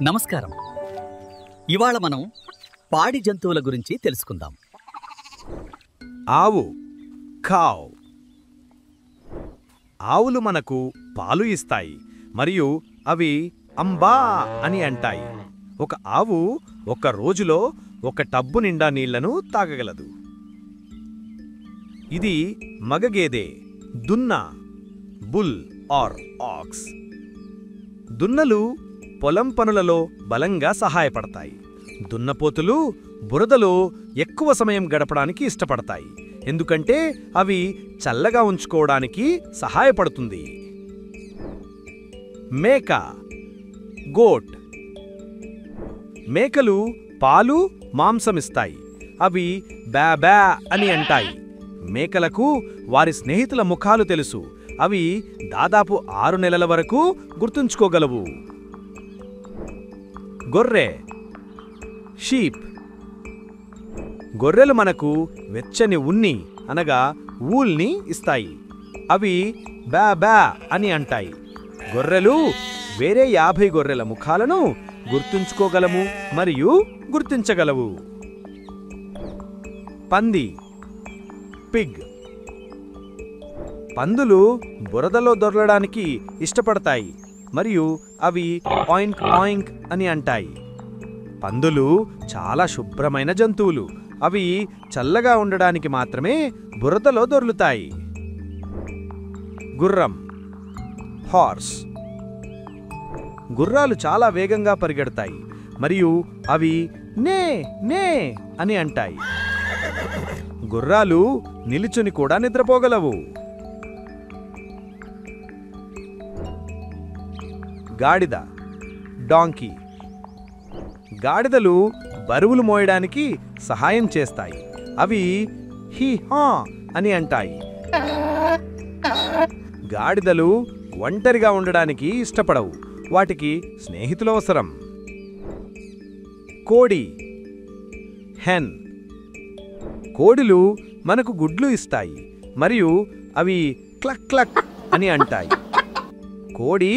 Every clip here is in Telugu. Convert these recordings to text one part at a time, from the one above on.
నమస్కారం. ఇవాళ మనం పాడి జంతువుల గురించి తెలుసుకుందాం. ఆవు కావ్. ఆవులు మనకు పాలు ఇస్తాయి మరియు అవి అంబా అని అంటాయి. ఒక ఆవు ఒక రోజులో ఒక టబ్బు నిండా నీళ్లను తాగగలదు. ఇది మగగేదె, దున్న, బుల్ ఆర్ ఆక్స్. దున్నలు పొలం పనులలో బలంగా సహాయపడతాయి. దున్నపోతులు బురదలో ఎక్కువ సమయం గడపడానికి ఇష్టపడతాయి, ఎందుకంటే అవి చల్లగా ఉంచుకోవడానికి సహాయపడుతుంది. మేక గోట్. మేకలు పాలు, మాంసమిస్తాయి. అవి బ్యా బ్యా అని అంటాయి. మేకలకు వారి స్నేహితుల ముఖాలు తెలుసు. అవి దాదాపు 6 నెలల వరకు గుర్తుంచుకోగలవు. గొర్రె షీప్. గొర్రెలు మనకు వెచ్చని ఉన్ని అనగా వూల్ని ఇస్తాయి. అవి బ్యా బ్యా అని అంటాయి. గొర్రెలు వేరే 50 గొర్రెల ముఖాలను గుర్తుంచుకోగలము మరియు గుర్తించగలవు. పంది పిగ్. పందులు బురదలో దొర్లడానికి ఇష్టపడతాయి మరియు అవి ఆయింక్ ఆయింక్ అని అంటాయి. పందులు చాలా శుభ్రమైన జంతువులు. అవి చల్లగా ఉండడానికి మాత్రమే బురదలో దొర్లుతాయి. గుర్రం హార్స్. గుర్రాలు చాలా వేగంగా పరిగెడతాయి మరియు అవి నే నే అని అంటాయి. గుర్రాలు నిలుచుని కూడా నిద్రపోగలవు. గాడిద డాంకీ. గాడిదలు బరువులు మోయడానికి సహాయం చేస్తాయి. అవి హీ హా అని అంటాయి. గాడిదలు ఒంటరిగా ఉండడానికి ఇష్టపడవు. వాటికి స్నేహితులు అవసరం. కోడి హెన్. కోడిలు మనకు గుడ్లు ఇస్తాయి మరియు అవి క్లక్ క్లక్ అని అంటాయి. కోడి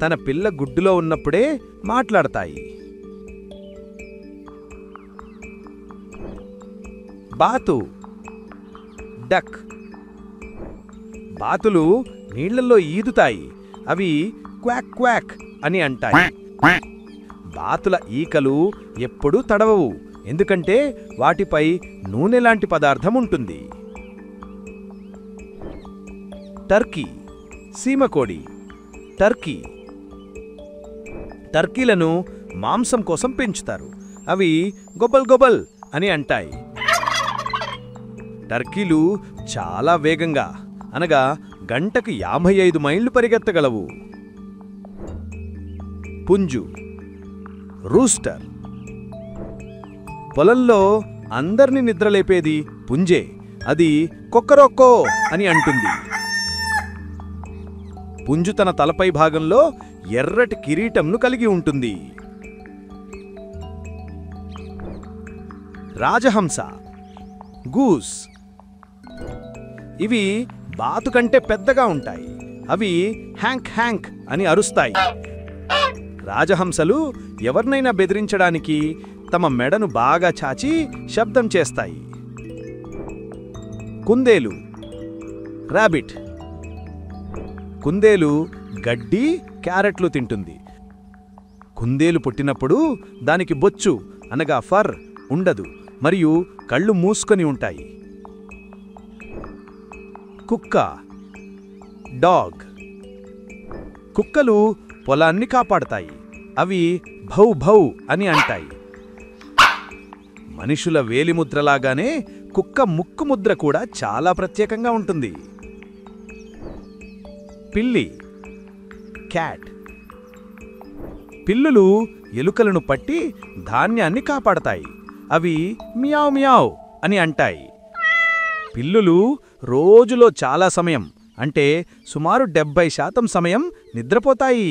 తన పిల్ల గుడ్డులో ఉన్నప్పుడే మాట్లాడతాయి. బాతు డక్. బాతులు నీళ్లలో ఈదుతాయి. అవి క్వాక్ క్వాక్ అని అంటాయి. బాతుల ఈకలు ఎప్పుడూ తడవవు, ఎందుకంటే వాటిపై నూనె లాంటి పదార్థం ఉంటుంది. టర్కీ సీమకోడి. టర్కీ టర్కీలను మాంసం కోసం పెంచుతారు. అవి గొబల్ గొబల్ అని అంటాయి. టర్కీలు చాలా వేగంగా అనగా గంటకు 55 మైళ్ళు పరిగెత్తగలవు. పుంజు రూస్టర్. పొలంలో అందర్నీ నిద్రలేపేది పుంజే. అది కొక్కరొక్కో అని అంటుంది. పుంజు తన తలపై భాగంలో ఎర్రటి కిరీటంను కలిగి ఉంటుంది. రాజహంస గూస్. ఇవి బాతు కంటే పెద్దగా ఉంటాయి. అవి హ్యాంక్ హ్యాంక్ అని అరుస్తాయి. రాజహంసలు ఎవరినైనా బెదిరించడానికి తమ మెడను బాగా చాచి శబ్దం చేస్తాయి. కుందేలు రాబిట్. కుందేలు గడ్డి, క్యారెట్లు తింటుంది. కుందేలు పుట్టినప్పుడు దానికి బొచ్చు అనగా ఫర్ ఉండదు మరియు కళ్ళు మూసుకొని ఉంటాయి. కుక్క డాగ్. కుక్కలు పొలాన్ని కాపాడతాయి. అవి భౌ భౌ అని అంటాయి. మనుషుల వేలిముద్రలాగానే కుక్క ముక్కు ముద్ర కూడా చాలా ప్రత్యేకంగా ఉంటుంది. పిల్లి క్యాట్. పిల్లులు ఎలుకలను పట్టి ధాన్యాన్ని కాపాడతాయి. అవి మియావ్ మియావ్ అని అంటాయి. పిల్లులు రోజులో చాలా సమయం అంటే సుమారు 70% సమయం నిద్రపోతాయి.